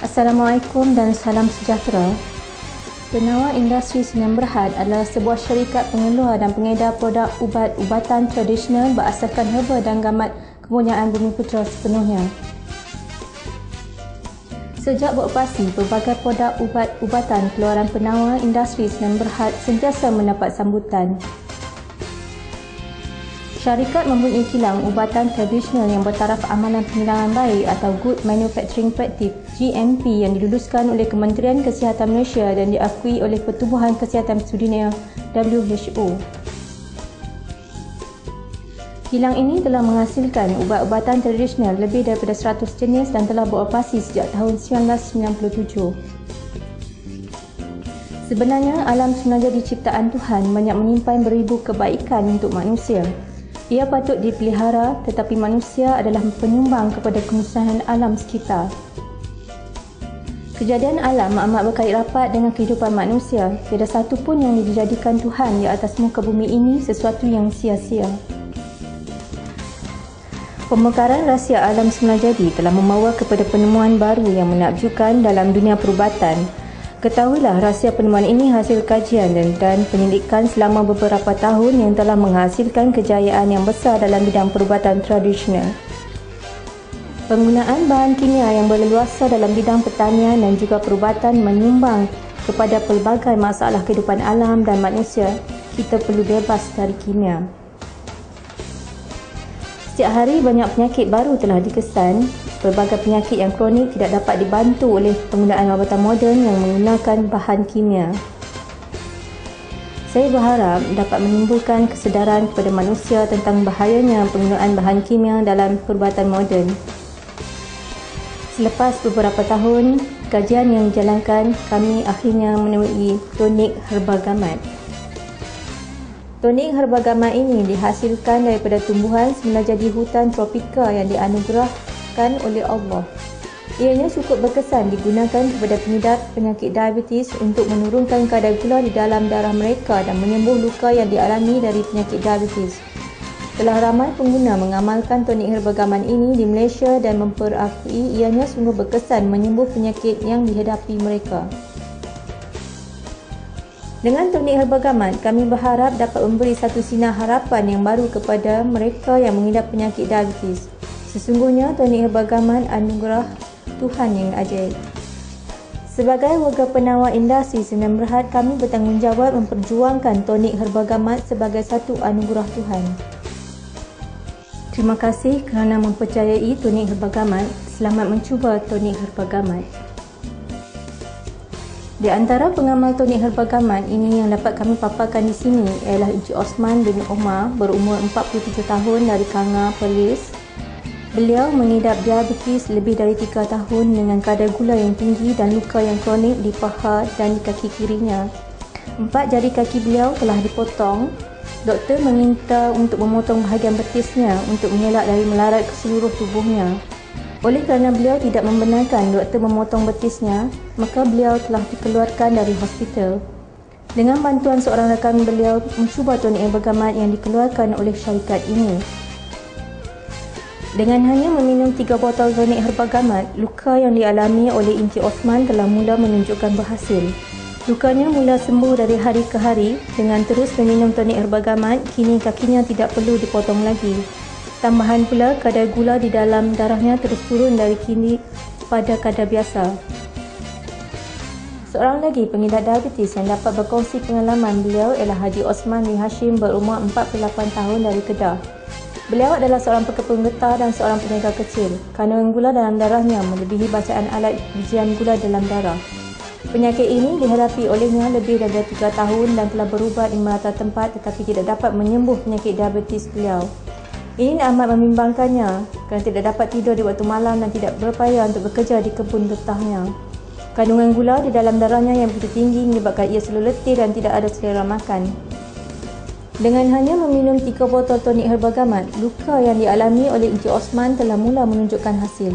Assalamualaikum dan salam sejahtera. Penawa Industri Sdn Bhd adalah sebuah syarikat pengeluar dan pengedar produk ubat-ubatan tradisional berasaskan herba dan gamat kepunyaan Bumiputera sepenuhnya. Sejak beroperasi, berbagai produk ubat-ubatan keluaran Penawa Industri Sdn Bhd sentiasa mendapat sambutan. Syarikat mempunyai kilang ubatan tradisional yang bertaraf amalan pengilangan baik atau Good Manufacturing Practice GMP yang diluluskan oleh Kementerian Kesihatan Malaysia dan diakui oleh Pertubuhan Kesihatan Sedunia WHO. Kilang ini telah menghasilkan ubat-ubatan tradisional lebih daripada 100 jenis dan telah beroperasi sejak tahun 1997. Sebenarnya, alam semenaja diciptaan Tuhan banyak menyimpan beribu kebaikan untuk manusia. Ia patut dipelihara, tetapi manusia adalah penyumbang kepada kemusnahan alam sekitar. Kejadian alam amat berkait rapat dengan kehidupan manusia. Tiada satu pun yang dijadikan Tuhan di atas muka bumi ini sesuatu yang sia-sia. Pemekaran rahsia alam semula jadi telah membawa kepada penemuan baru yang menakjubkan dalam dunia perubatan. Ketahuilah, rahsia penemuan ini hasil kajian dan penyelidikan selama beberapa tahun yang telah menghasilkan kejayaan yang besar dalam bidang perubatan tradisional. Penggunaan bahan kimia yang berleluasa dalam bidang pertanian dan juga perubatan menyumbang kepada pelbagai masalah kehidupan alam dan manusia. Kita perlu bebas dari kimia. Setiap hari banyak penyakit baru telah dikesan. Berbagai penyakit yang kronik tidak dapat dibantu oleh penggunaan ubat moden yang menggunakan bahan kimia. Saya berharap dapat menimbulkan kesedaran kepada manusia tentang bahayanya penggunaan bahan kimia dalam perubatan moden. Selepas beberapa tahun kajian yang dijalankan, kami akhirnya menemui tonik herba gamat. Tonik herba gamat ini dihasilkan daripada tumbuhan semula jadi hutan tropika yang dianugerahkan oleh Allah. Ianya cukup berkesan digunakan kepada pengidap penyakit diabetes untuk menurunkan kadar gula di dalam darah mereka dan menyembuh luka yang dialami dari penyakit diabetes. Telah ramai pengguna mengamalkan tonik herba gamat ini di Malaysia dan memperakui ianya sungguh berkesan menyembuh penyakit yang dihadapi mereka. Dengan tonik herba gamat, kami berharap dapat memberi satu sinar harapan yang baru kepada mereka yang mengidap penyakit diabetes. Sesungguhnya tonik herba gamat anugerah Tuhan yang ajaib. Sebagai warga Penawa Industri Sdn Bhd, kami bertanggungjawab memperjuangkan tonik herba gamat sebagai satu anugerah Tuhan. Terima kasih kerana mempercayai tonik herba gamat. Selamat mencuba tonik herba gamat. Di antara pengamal tonik herba gamat ini yang dapat kami paparkan di sini ialah Encik Osman bin Omar, berumur 47 tahun dari Kanga, Perlis. Beliau mengidap diabetes lebih dari 3 tahun dengan kadar gula yang tinggi dan luka yang kronik di paha dan di kaki kirinya. 4 jari kaki beliau telah dipotong. Doktor meminta untuk memotong bahagian betisnya untuk mengelak dari melarat ke seluruh tubuhnya. Oleh kerana beliau tidak membenarkan doktor memotong betisnya, maka beliau telah dikeluarkan dari hospital. Dengan bantuan seorang rakan beliau mencuba tonik herba gamat yang dikeluarkan oleh syarikat ini. Dengan hanya meminum 3 botol tonik herba gamat, luka yang dialami oleh Encik Osman telah mula menunjukkan berhasil. Lukanya mula sembuh dari hari ke hari. Dengan terus meminum tonik herba gamat, kini kakinya tidak perlu dipotong lagi. Tambahan pula, kadar gula di dalam darahnya terus turun dari kini pada kadar biasa. Seorang lagi pengidap diabetes yang dapat berkongsi pengalaman beliau ialah Haji Osman bin Hashim, berumur 48 tahun dari Kedah. Beliau adalah seorang pekepung getah dan seorang peniaga kecil. Kandungan gula dalam darahnya melebihi bacaan alat ujian gula dalam darah. Penyakit ini dihadapi olehnya lebih dari 3 tahun dan telah berubat di merata tempat tetapi tidak dapat menyembuh penyakit diabetes beliau. Ini amat membimbangkannya kerana tidak dapat tidur di waktu malam dan tidak berupaya untuk bekerja di kebun getahnya. Kandungan gula di dalam darahnya yang begitu tinggi menyebabkan ia selalu letih dan tidak ada selera makan. Dengan hanya meminum 3 botol tonik herba gamat, luka yang dialami oleh Encik Osman telah mula menunjukkan hasil.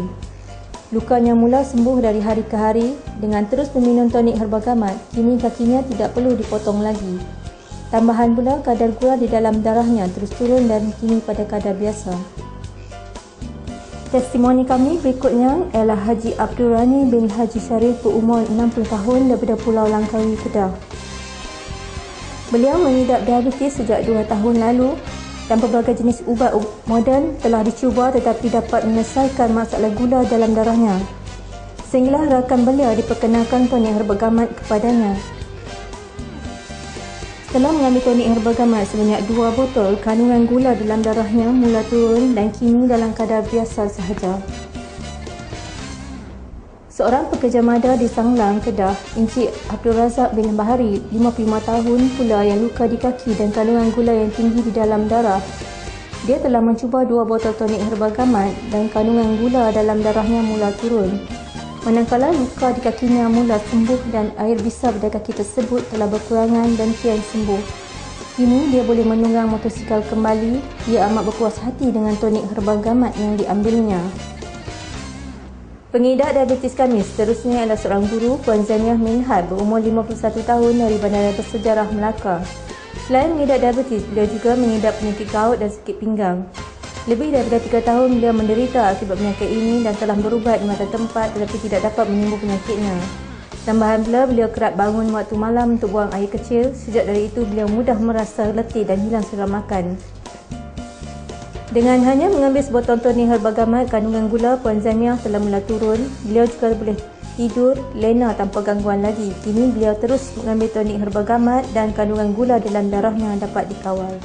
Lukanya mula sembuh dari hari ke hari. Dengan terus meminum tonik herba gamat, kini kakinya tidak perlu dipotong lagi. Tambahan pula, kadar gula di dalam darahnya terus turun dan kini pada kadar biasa. Testimoni kami berikutnya ialah Haji Abdul Rani bin Haji Syarif berumur 60 tahun daripada Pulau Langkawi, Kedah. Beliau mengidap diabetes sejak 2 tahun lalu dan pelbagai jenis ubat moden telah dicuba tetapi dapat menyelesaikan masalah gula dalam darahnya. Sehinggalah rakan beliau diperkenalkan tonik Herbagamat kepadanya. Setelah mengambil tonik Herbagamat sebanyak 2 botol, kandungan gula dalam darahnya mula turun dan kini dalam kadar biasa sahaja. Seorang pekerja mada di Sanglang, Kedah, Encik Abdul Razak bin Bahari, 55 tahun pula yang luka di kaki dan kandungan gula yang tinggi di dalam darah. Dia telah mencuba 2 botol tonik Herbagamat dan kandungan gula dalam darahnya mula turun. Manakala luka di kakinya mula sembuh dan air bisar pada kaki tersebut telah berkurangan dan kian sembuh. Kini dia boleh menunggang motosikal kembali. Ia amat berpuas hati dengan tonik Herbagamat yang diambilnya. Pengidap diabetes kami seterusnya adalah seorang guru, Puan Zaniah Minhad, berumur 51 tahun dari Bandar Bersejarah Melaka. Selain mengidap diabetes, beliau juga mengidap penyakit gout dan sakit pinggang. Lebih daripada 3 tahun beliau menderita akibat penyakit ini dan telah berubat di mata tempat tetapi tidak dapat menyembuh penyakitnya. Tambahan pula, beliau kerap bangun waktu malam untuk buang air kecil. Sejak dari itu, beliau mudah merasa letih dan hilang selera makan. Dengan hanya mengambil sebotol tonik Herbagamat, kandungan gula Puan Zaniah telah mula turun. Beliau juga boleh tidur lena tanpa gangguan lagi. Kini beliau terus mengambil tonik Herbagamat dan kandungan gula dalam darahnya dapat dikawal.